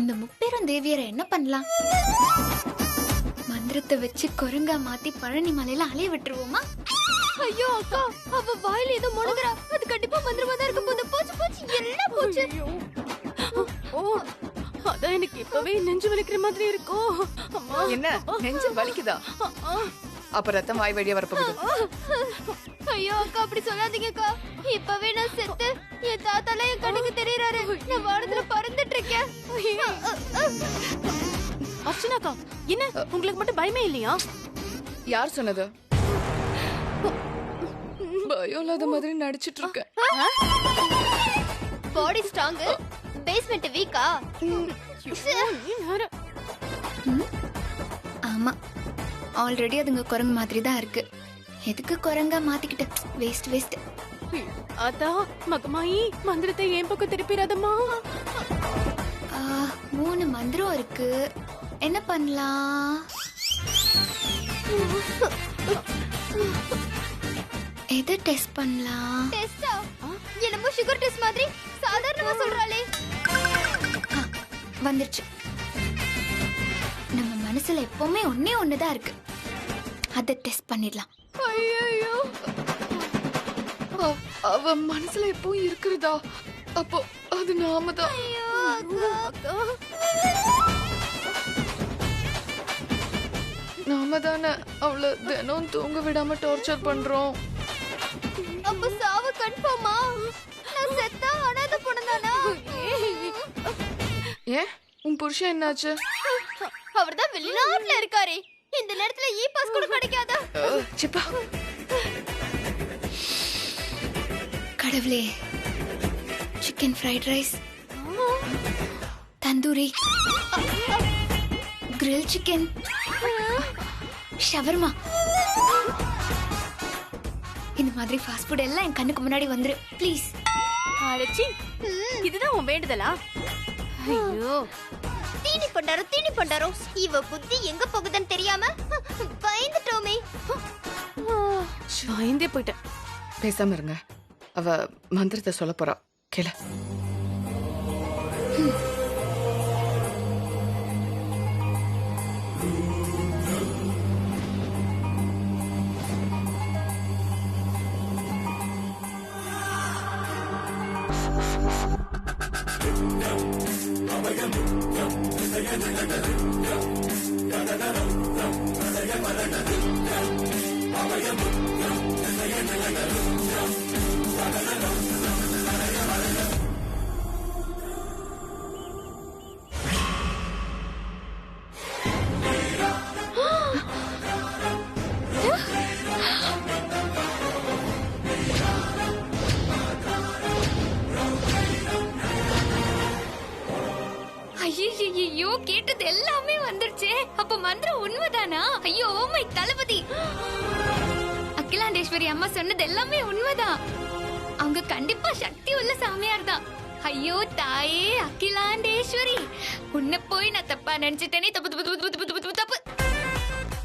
அந்த முப்பெரும் தேவியரை என்ன பண்ணலாம்? மந்திரத்தை வச்சு குரங்கா மாத்தி பழனி மலையில அலைய விட்டுருவோமா? ஐயோ அக்கா, அவ வாயில ஏதோ முழுங்குறா. அது கண்டிப்பா மந்திரமா தான் இருக்க போகுது. போச்சு போச்சு, எல்லாம் போச்சு. ஓ, அதான் எனக்கு இப்பவே நெஞ்சு வலிக்கிற மாதிரி இருக்கோ. அம்மா, என்ன நெஞ்சு வலிக்குதா? அப்ப ரத்தம் வாய் வழியா வரப்போகுது. ஐயோ அக்கா, அப்படி சொல்லாதீங்க அக்கா. இப்பவே நான் செத்து என் தாத்தால என் கண்ணுக்கு தெரியறாரு. நான் வானத்துல பறந்துட்டு இருக்கேன். அர்ச்சனாக்கா, என்ன உங்களுக்கு மட்டும் பயமே இல்லையா? யார் சொன்னது? பயம் இல்லாத மாதிரி நடிச்சிட்டு இருக்க. பாடி ஸ்ட்ராங், பேஸ்மெண்ட் வீக்கா? ஆமா, ஆல்ரெடி அதுங்க குரங்கு மாதிரி தான் இருக்கு. எதுக்கு குரங்கா மாத்திக்கிட்டு? Waste waste. அதான் மகமாயி, மந்திரத்தை என் பக்கம் திருப்பிடாதம்மா. 3 மந்திரம் இருக்கு. என்ன பண்ணலாம்? எதை டெஸ்ட் பண்ணலாம்? டெஸ்டா? என்னமோ சுகர் டெஸ்ட் மாதிரி சாதாரணமா சொல்றாளே. வந்துருச்சு. நம்ம மனசுல எப்பவுமே ஒண்ணே ஒண்ணுதான் இருக்கு. அதை டெஸ்ட் பண்ணிடலாம். ஐயோ, அவ மனசுல எப்போ இருக்குறதா? அப்போ அது நாம தான். நாம தானே அவளை தினம் தூங்க விடாம டார்ச்சர் பண்றோம். அப்ப சாவு கன்ஃபார்மா? நான் செத்தா அனாதை பொண்ணுதானா? ஏன் உன் புருஷன் என்னாச்சு? அவர்தான் வெளிநாட்டுல இருக்காரே. இந்த நேரத்துல இ பாஸ் கூட கிடைக்காதா? சிப்பா, கடவுளே, chicken fried rice, tandoori, grill chicken, shawarma, இந்த மாதிரி ஃபாஸ்ட் ஃபுட் எல்லாம் என் கண்ணுக்கு முன்னாடி வந்துரு ப்ளீஸ். அடச்சி, இதுதான் உன் வேண்டுதலா? ஐயோ, தீனி பண்டாரோ. இவ புத்தி எங்க போகுதுன்னு தெரியாம பயந்துட்டோமே. பயந்தே போயிட்டேன். பேசாம இருங்க. அவ மந்திரத்தை சொல்ல போறா, கேள. ஐயோ, கேட்டது எல்லாமே வந்துருச்சே. அப்ப மந்திரம் உண்மைதானா? ஐயோ மை தளபதி, அகிலாண்டேஸ்வரி அம்மா சொன்னது எல்லாமே உண்மைதான். அவங்க கண்டிப்பா சக்தி உள்ள சாமியார் தான். ஐயோ தாயே அகிலாண்டேஸ்வரி, உன்னை போய் நான் தப்பா நினைச்சிட்டேனே. தப்பு தப்பு தப்பு தப்பு தப்பு தப்பு தப்பு.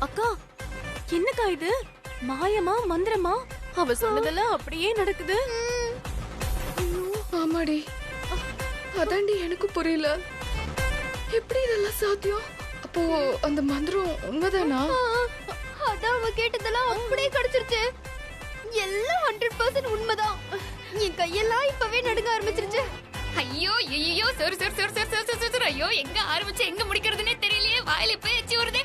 அக்கா, என்னக்கா இது? மாயமா மந்திரமா? அவ சொன்னதெல்லாம் அப்படியே நடக்குது. ஆமாடி, அதாண்டி எனக்கு புரியல. எப்படி இதெல்லாம் சாத்தியம்? அப்போ அந்த மந்திரம் உண்மைதானா? அதான் அவ கேட்டதெல்லாம் அப்படியே கிடைச்சிருச்சு. எல்லாம் 100% உண்மைதான். என் கையெல்லாம் இப்பவே நடுங்க ஆரம்பிச்சிருச்சு. ஐயோ ஐயோ, சொர் சொர் சொர் சொர் சொர் சொர் சொர். ஐயோ, எங்க ஆரம்பிச்சு எங்க முடிக்கிறதுனே தெரியலையே. வாயில போய் எச்சி வருது.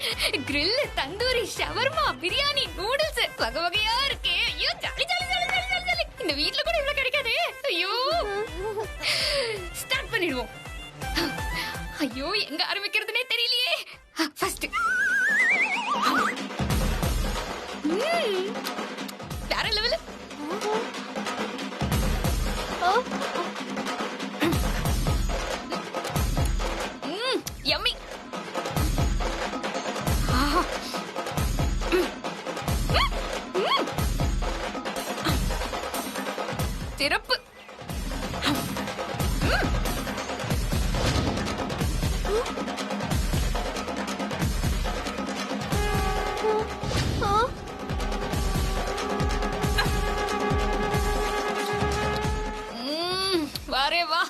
Grill, tandoori, shawarma, biryani, noodles, வகை வகையா இருக்கே. ஐயோ, jolly jolly jolly jolly jolly jolly. இந்த வீட்ல கூட இவ்வளவு கிடைக்காதே. ஐயோ, ஸ்டார்ட் பண்ணிடுவோம். ஐயோ, எங்க ஆரம்பிக்கிறதுனே தெரியலையே. ஃபர்ஸ்ட் வேற லெவல். யம்மி. சிறப்பு. வாரே வா.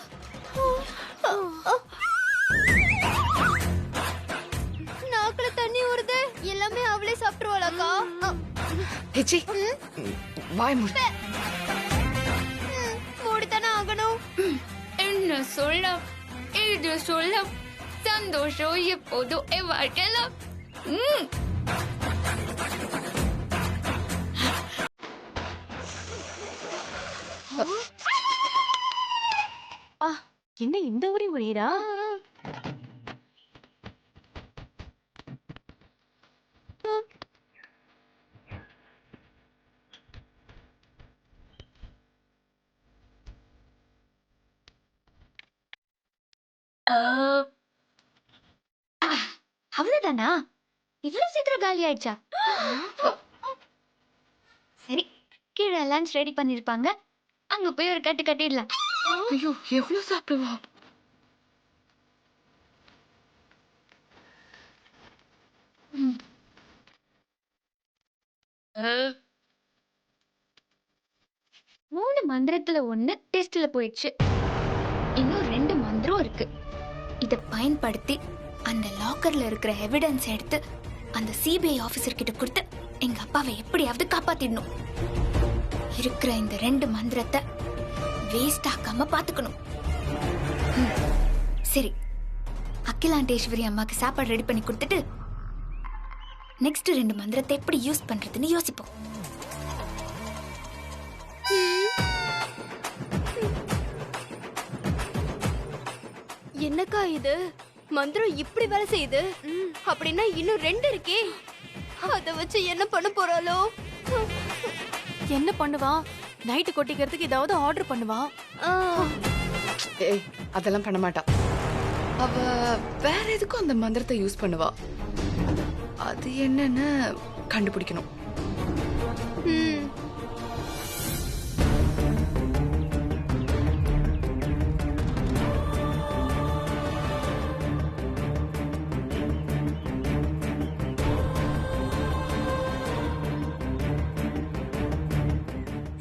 சிச்சி வாய் மூடு. மூடித்தானே ஆகணும். என்ன சொல்ல இது சொல்ல சந்தோஷம் எப்போதும் என் வாழ்க்கையில என்ன இந்த ஊரே ஒரேடா? அவ்வளவுதானா? இவ்வளவு சீக்கிரம் காலி ஆயிடுச்சா? சரி, கீழே லஞ்ச் ரெடி பண்ணிருப்பாங்க, அங்க போய் ஒரு கட்டு கட்டிடலாம். ஐயோ எவ்வளவு சாப்பிடுவா? மூணு மந்திரத்துல ஒண்ணு டெஸ்ட்ல போயிடுச்சு. இன்னும் 2 மந்திரம் இருக்கு. இத பயன்படுத்தி அந்த லாக்கர்ல இருக்கிற எவிடன்ஸ் எடுத்து அந்த சிபிஐ ஆபீசர் கிட்ட கொடுத்து எங்க அப்பாவை எப்படியாவது காப்பாத்திடணும். இருக்கிற இந்த 2 மந்திரத்தை வேஸ்ட் ஆக்காம பாத்துக்கணும். சரி, அகிலாண்டேஸ்வரி அம்மாக்கு சாப்பாடு ரெடி பண்ணி கொடுத்துட்டு நெக்ஸ்ட் 2 மந்திரத்தை எப்படி யூஸ் பண்றதுன்னு யோசிப்போம். என்னக்கா இது? மந்திரம் இப்படி வேலை செய்யுது. அப்படின்னா இன்னும் 2 இருக்கே. அத வச்சு என்ன பண்ண போறாளோ? என்ன பண்ணுவா? நைட்டு கொட்டிக்கிறதுக்கு ஏதாவது ஆர்டர் பண்ணுவா. ஏய் அதெல்லாம் பண்ண மாட்டா. அவ வேற எதுக்கும் அந்த மந்திரத்தை யூஸ் பண்ணுவா. அது என்னன்னு கண்டுபிடிக்கணும்.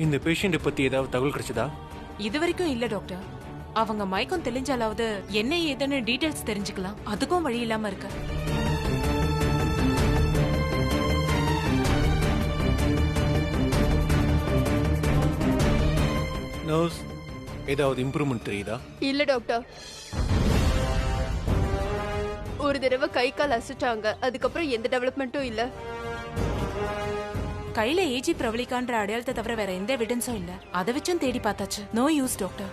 இந்த பேஷண்ட்டை பத்தி ஏதாவது தகவல் கிடைச்சதா? இது வரைக்கும் இல்ல டாக்டர். அவங்க மயக்கம் தெளிஞ்சாலாவது என்ன ஏதுன்னு டீடைல்ஸ் தெரிஞ்சுக்கலாம். அதுக்கும் வழி இல்லாம இருக்கு. நர்ஸ், ஏதாவது இம்ப்ரூவ்மெண்ட் தெரியுதா? இல்ல டாக்டர். ஒரு தடவை கை கால் அசைச்சாங்க, அதுக்கப்புறம் எந்த டெவலப்மெண்ட்டும் இல்ல. கையில ஏஜி பிரவலிகான்ற அடையாளத்தை தவிர வேற எந்த எவிடன்ஸும் இல்ல. அதை வச்சும் தேடி பார்த்தாச்சு. No use doctor.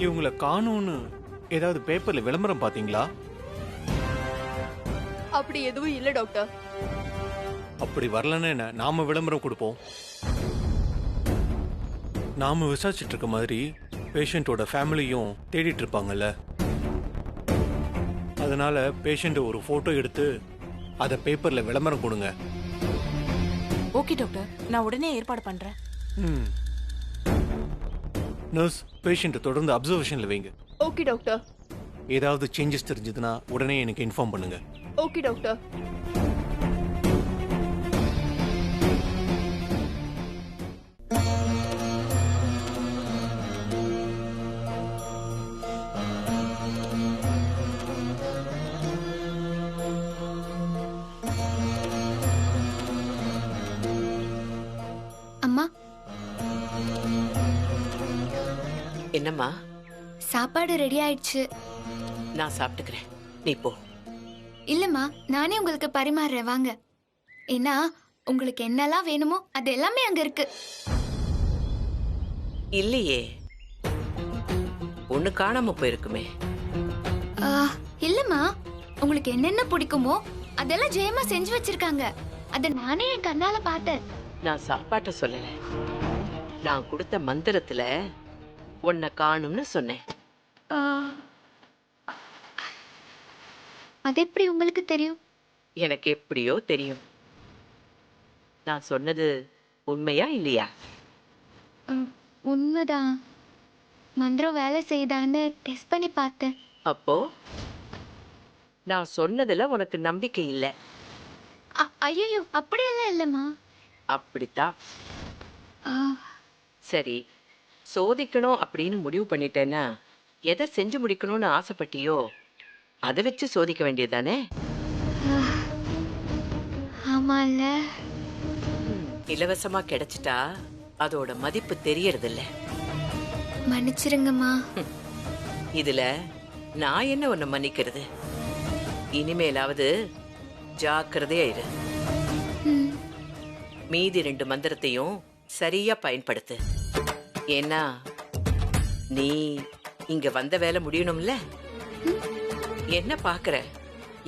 இவங்கள காணோம்னு ஏதாவது பேப்பர்ல விளம்பரம் பாத்தீங்களா? அப்படி எதுவும் இல்ல டாக்டர். அப்படி வரலன்னு என்ன, நாம விளம்பரம் கொடுப்போம். நாம விசாரிச்சுட்டு இருக்க மாதிரி பேஷண்டோட ஃபேமிலியும் தேடிட்டு இருப்பாங்கல்ல. அதனால பேஷண்ட் ஒரு போட்டோ எடுத்து அத பேப்பர்ல விளம்பரம் கொடுங்க. ஓகே டாக்டர், நான் உடனே ஏற்பாடு பண்றேன். நர்ஸ், பேஷண்ட் தொடர்ந்து அப்சர்வேஷன்ல வைங்க. Okay doctor. ஏதாவது சேஞ்சஸ் தெரிஞ்சதுன்னா உடனே எனக்கு இன்ஃபார்ம் பண்ணுங்க. Okay doctor. அம்மா, என்னம்மா? சாப்பாடு ரெடி ஆயிடுச்சு. நான் சாப்பிட்டுக்கிறேன், நீ போ. இல்லம்மா, நானே உங்களுக்கு பரிமாறுறேன், வாங்க. ஏன்னா உங்களுக்கு என்னெல்லாம் வேணுமோ அது எல்லாமே அங்க இருக்கு. இல்லையே, ஒண்ணு காணாம போயிருக்குமே. இல்லம்மா, உங்களுக்கு என்னென்ன பிடிக்குமோ அதெல்லாம் ஜெயமா செஞ்சு வச்சிருக்காங்க. அத நானே என் கண்ணால பார்த்தேன். நான் சாப்பாட்ட சொல்லல, நான் கொடுத்த மந்திரத்துல உன்னை காணும்னு சொன்னேன். அது எப்படி உங்களுக்கு தெரியும்? எனக்கு எப்படியோ தெரியும். நான் சொன்னது உண்மையா இல்லையா? உண்மைதான். மந்திரம் வேலை செய்தான்னு டெஸ்ட் பண்ணி பார்த்தேன். அப்போ நான் சொன்னதுல உனக்கு நம்பிக்கை இல்லை? ஐயோ, அப்படியெல்லாம் இல்லம்மா. அப்படித்தான். சரி, சோதிக்கணும் அப்படின்னு முடிவு பண்ணிட்டேன்னா எதை செஞ்சு முடிக்கணும்னு ஆசைப்பட்டியோ அதை வச்சு சோதிக்க வேண்டியதானே? ஆமால. இலவசமா கிடைச்சிட்டா அதோட மதிப்பு தெரியறதில்ல. மன்னிச்சிருங்கம்மா. இதுல நான் என்ன உன்னை மன்னிக்கிறது? இனிமேலாவது ஜாக்கிரதையா இரு. மீதி 2 மந்திரத்தையும் சரியா பயன்படுத்து. ஏன்னா நீ இங்க வந்த வேலை முடியணும்ல. என்ன பாக்குற?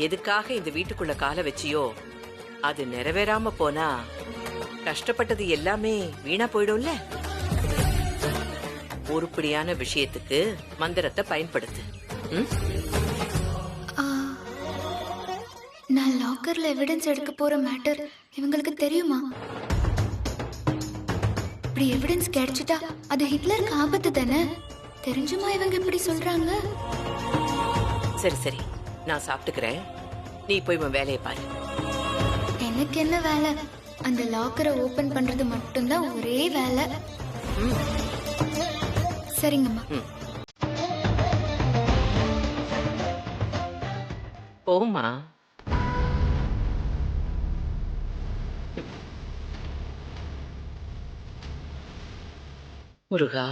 எதுக்காக இந்த வீட்டுக்குள்ள காலை வச்சியோ அது நிறைவேறாம போனா கஷ்டப்பட்டது எல்லாமே வீணா போயிடும்ல. உருப்படியான விஷயத்துக்கு மந்திரத்தை பயன்படுத்து. நான் லாக்கர்ல எவிடன்ஸ் எடுக்க போற மேட்டர் இவங்களுக்கு தெரியுமா? இப்படி எவிடன்ஸ் கிடைச்சிட்டா அது ஹிட்லருக்கு ஆபத்து தானே? தெரிஞ்சுமா இவங்க இப்படி சொல்றாங்க? சரி சரி, நான் சாப்பிட்டுக்கிறேன். நீ போய் உன் வேலையை பாரு. எனக்கு என்ன வேலை? அந்த லாக்கரை ஓபன் பண்றது மட்டும்தான் ஒரே வேலை. சரிங்கம்மா. போமா. முருகா,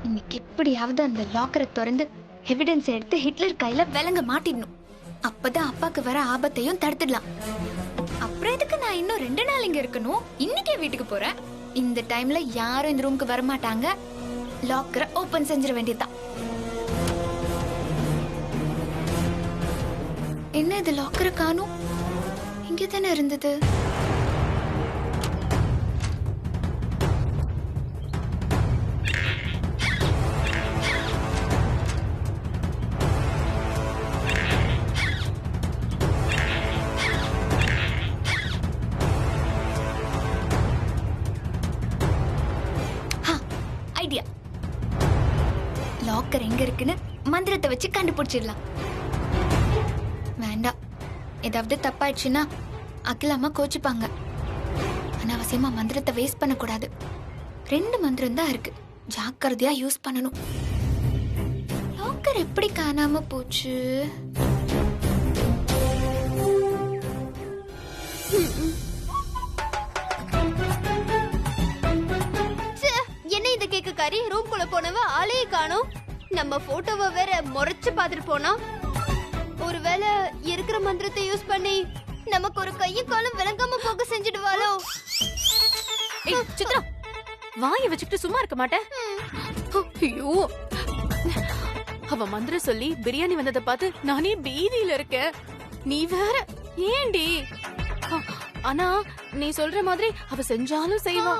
இன்னைக்கு எப்படியாவது அந்த லாக்கரை திறந்து எவிடன்ஸ் எடுத்து ஹிட்லர் கையில விலங்க மாட்டிடணும். அப்பதான் அப்பாக்கு வர ஆபத்தையும் தடுத்துடலாம். அப்புறம் எதுக்கு நான் இன்னும் 2 நாள் இங்க இருக்கணும்? இன்னைக்கே வீட்டுக்கு போறேன். இந்த டைம்ல யாரும் இந்த ரூமுக்கு வர மாட்டாங்க. லாக்கரை ஓபன் செஞ்சிட வேண்டியதுதான். என்ன இது, லாக்கரை காணும்? இங்க தானே இருந்தது. ஐடியா. லாக்கர் எங்க இருக்குன்னு மந்திரத்தை வச்சு கண்டுபிடிச்சிடலாம். வேண்டாம், ஏதாவது தப்பாயிடுச்சுன்னா அகிலாமா கோச்சிப்பாங்க. அனாவசியமா மந்திரத்தை வேஸ்ட் பண்ணக்கூடாது. 2 மந்திரம் தான் இருக்கு, ஜாக்கிரதையா யூஸ் பண்ணணும். லாக்கர் எப்படி காணாம போச்சு? என்ன இந்த கேக்குக்காரி ரூம்குள்ள போனவ ஆளையே காணோம். நம்ம போட்டோவை வேற முறைச்சு பாத்துட்டு போனா. ஒருவேளை இருக்கிற மந்திரத்தை யூஸ் பண்ணி நமக்கு ஒரு கையும் காலும் விளங்காம போக செஞ்சிடுவாளோ? ஏய் சித்ரா, வாயை வச்சுக்கிட்டு சும்மா இருக்க மாட்டேன். ஐயோ, அவ மந்திரம் சொல்லி பிரியாணி வந்ததை பார்த்து நானே பீதியில இருக்கேன். நீ வேற ஏண்டி? ஆனா நீ சொல்ற மாதிரி அவ செஞ்சாலும் செய்வா.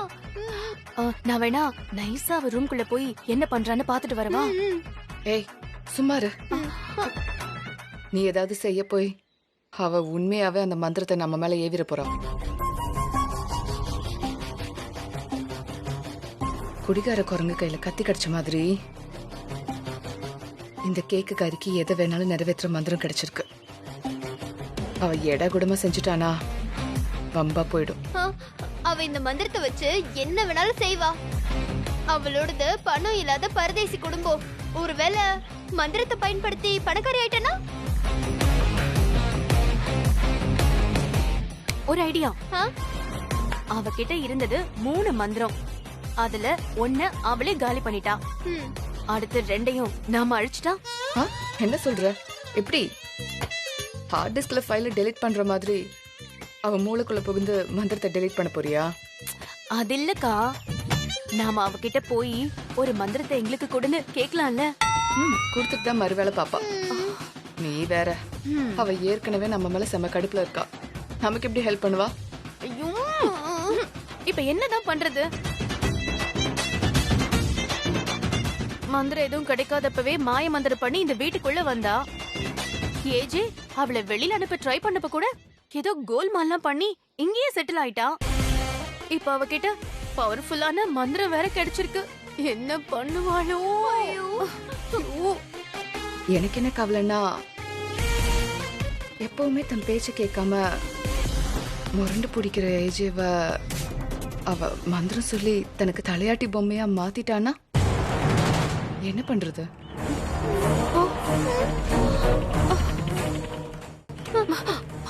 நான் வேணா நைஸா அவ ரூம்குள்ள போய் என்ன பண்றான்னு பாத்துட்டு வரவா? ஏய் சும்மாரு. நீ ஏதாவது செய்ய போய் அவ உண்மையாவே அந்த மந்திரத்தை நம்ம மேல ஏவிர போறா. குடிகார குரங்கு கையில கத்தி கடிச்ச மாதிரி இந்த கேக்கு கறிக்கு எதை வேணாலும் நிறைவேற்ற மந்திரம் கிடைச்சிருக்கு. அவ எடா கூடமா செஞ்சுட்டானா வம்பா போயிடும். அவ இந்த மந்திரத்தை வச்சு என்ன வேணாலும் செய்வா. அவளோடது பணம் இல்லாத பரதேசி குடும்பம். ஒருவேளை மந்திரத்தை பயன்படுத்தி பணக்காரி ஆயிட்டனா? ஒரு ஐடியா. அவகிட்ட இருந்தது 3 மந்திரம். அதுல 1 அவளே காலி பண்ணிட்டா. அடுத்து 2ஐயும் நாம அழிச்சிட்டா. என்ன சொல்ற? எப்படி? ஹார்ட் டிஸ்க்ல ஃபைல டெலீட் பண்ற மாதிரி அவ மூளைக்குள்ள புகுந்து மந்திரத்தை டெலீட் பண்ண போறியா? அது இல்லக்கா, நாம அவகிட்ட போய் ஒரு மந்திரத்தை எங்களுக்கு கொடுன்னு கேட்கலாம்ல. கொடுத்துட்டு தான் மறுவேளை பாப்பா. நீ வேற. அவ ஏற்கனவே நம்ம மேல செம கடுப்புல இருக்கா. நமக்கு எப்படி ஹெல்ப் பண்ணுவா? ஐயோ, இப்ப என்னதான் பண்றது? மந்திரம் எதுவும் கிடைக்காதப்பவே மாய மந்திரம் பண்ணி இந்த வீட்டுக்குள்ள வந்தா. ஏஜே அவளை வெளியில அனுப்ப ட்ரை பண்ணப்ப கூட ஏதோ கோல்மால்லாம் பண்ணி இங்கேயே செட்டில் ஆயிட்டா. இப்ப அவகிட்ட பவர்ஃபுல்லான மந்திரம் வேற கிடைச்சிருக்கு. என்ன பண்ணுவாளோ? எனக்கு என்ன கவலைன்னா, எப்பவுமே தன் பேச்ச கேட்காம முரண்டு பிடிக்கிற ஏஜேவ அவ மந்திரம் சொல்லி தனக்கு தலையாட்டி பொம்மையா மாத்திட்டானா என்ன பண்றது?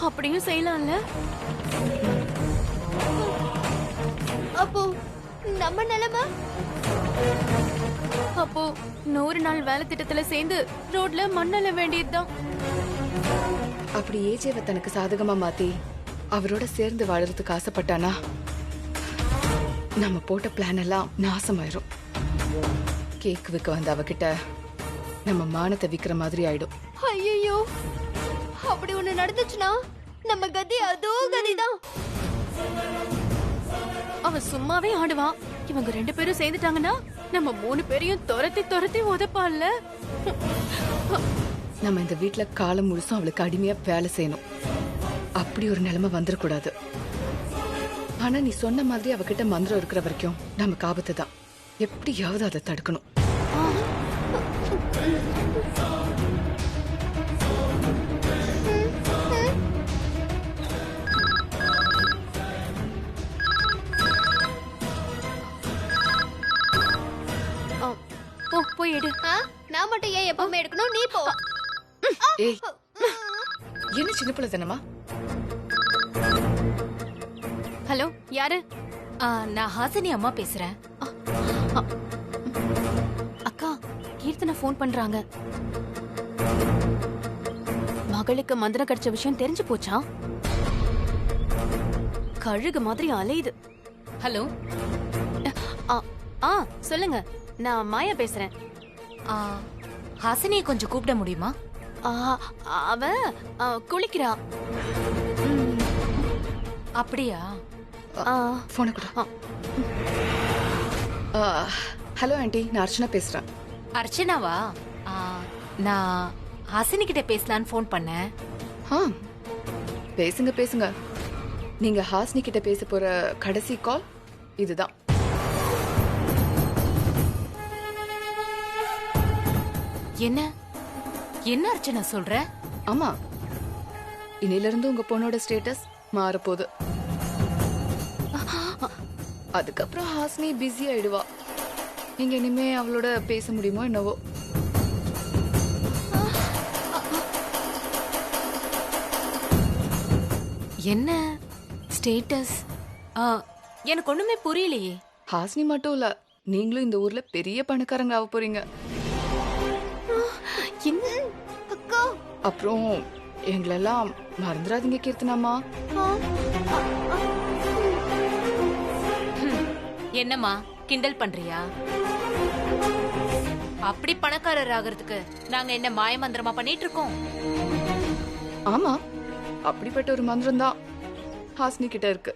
அப்படியும் செய்யலாம்ல. அப்போ நம்ம நிலைமை? அப்போ 100 நாள் வேலை திட்டத்துல சேர்ந்து ரோட்ல மண்ணல வேண்டியதுதான். அப்படி ஏஜேவை தனக்கு சாதகமா மாத்தி அவரோட சேர்ந்து வாழறதுக்கு ஆசைப்பட்டானா நம்ம போட்ட பிளான் எல்லாம் நாசமாயிரும். கேக் விற்க வந்த அவகிட்ட நம்ம மானத்தை விக்கிற மாதிரி ஆயிடும். ஐயோ, அப்படி ஒண்ணு நடந்துச்சுன்னா நம்ம கதி அதோ கதிதான். அவ சும்மாவே ஆடுவான். இவங்க 2 பேரும் சேர்ந்துட்டாங்கன்னா நம்ம 3 பேரையும் துரத்தி துரத்தி உதப்பான்ல. நம்ம இந்த வீட்ல காலம் முழுசும் அவளுக்கு அடிமையா வேலை செய்யணும். அப்படி ஒரு நிலைமை வந்துடக்கூடாது. ஆனா நீ சொன்ன மாதிரி அவகிட்ட மந்திரம் இருக்கிற வரைக்கும் நமக்கு ஆபத்து தான். எப்படியாவது அதை தடுக்கணும். போய் எடு. நான் மட்டும் ஏன் எப்பவுமே எடுக்கணும்? நீ போ. ஏய், என்ன சின்ன பிள்ளை தானமா? ஹலோ, யாரு? நான் ஹாசினி அம்மா பேசுறேன். அக்கா, கீர்த்தனை ஃபோன் பண்றாங்க. மகளுக்கு மந்திரம் கிடைச்ச விஷயம் தெரிஞ்சு போச்சா? கழுகு மாதிரி அலையுது. ஹலோ. சொல்லுங்க, நான் மாயா பேசுறேன். ஹாசினியை கொஞ்சம் கூப்பிட முடியுமா? அவ குளிக்கிறா. அப்படியா? போன கூட. ஹலோ ஆண்டி, நான் அர்ச்சனா பேசுறேன். அர்ச்சனாவா? நான் ஹாசினி கிட்ட பேசலான்னு ஃபோன் பண்ணேன். பேசுங்க பேசுங்க. நீங்க ஹாசினி கிட்ட பேச போற கடைசி கால் இதுதான். என்ன என்ன அர்ச்சனா சொல்ற? ஆமா, இன்னில இருந்து உங்க பொண்ணோட ஸ்டேட்டஸ் மாறப்போகுது. அதுக்கப்புறம் ஹாசினி பிஸி ஆயிடுவா. நீங்க இனிமே அவளோட பேச முடியுமோ என்னவோ. என்ன ஸ்டேட்டஸ்? எனக்கு ஒண்ணுமே புரியலையே. ஹாசினி மட்டும் இல்ல, நீங்களும் இந்த ஊர்ல பெரிய பணக்காரங்க ஆக போறீங்க. அக்கா, அப்புறம் எங்களெல்லாம் மறந்துடாதீங்க கீர்த்தனாமா. என்னம்மா கிண்டல் பண்றியா? அப்படி பணக்காரர் ஆகிறதுக்கு நாங்க என்ன மாய மந்திரமா பண்ணிட்டு இருக்கோம்? ஆமா, அப்படிப்பட்ட ஒரு மந்திரம் தான் ஹாசினி கிட்ட இருக்கு.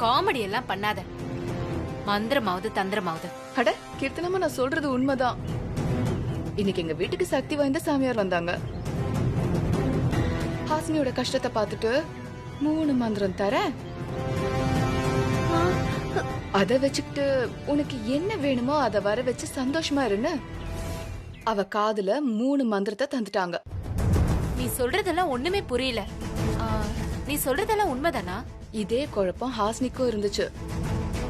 காமெடி எல்லாம் பண்ணாத. மந்திரமாவது தந்திரமாவது. அட கீர்த்தனமா, நான் சொல்றது உண்மைதான். இன்னைக்கு எங்க வீட்டுக்கு சக்தி வாய்ந்த சாமியார் வந்தாங்க. ஹாசினியோட கஷ்டத்தை பார்த்துட்டு 3 மந்திரம் தரேன், அத வச்சுக்கிட்டு உனக்கு என்ன வேணுமோ அத வர வச்சு சந்தோஷமா இருன்னு அவ காதுல 3 மந்திரத்தை தந்துட்டாங்க. நீ சொல்றதெல்லாம் ஒண்ணுமே புரியல. நீ சொல்றதெல்லாம் உண்மைதானா? இதே குழப்பம் ஹாசினிக்கும் இருந்துச்சு.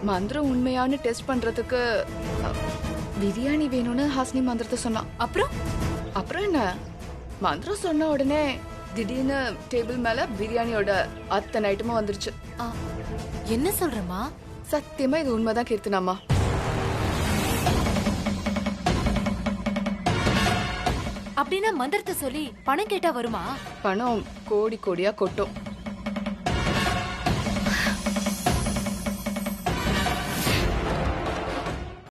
மந்திரம் உண்மையானு டெஸ்ட் பண்றதுக்கு பிரியாணி வேணும்னு ஹாசினி மந்திரத்தை சொன்னான். அப்புறம் என்ன, மந்திரம் சொன்ன உடனே திடீர்னு டேபிள் மேல பிரியாணியோட அத்தனை ஐட்டமும் வந்துருச்சு. என்ன சொல்றமா? சத்தியமா இது உண்மைதான் கீர்த்தனாமா. அப்படின்னா மந்திரத்தை சொல்லி பணம் கேட்டா வருமா? பணம் கோடி கோடியா கொட்டும்.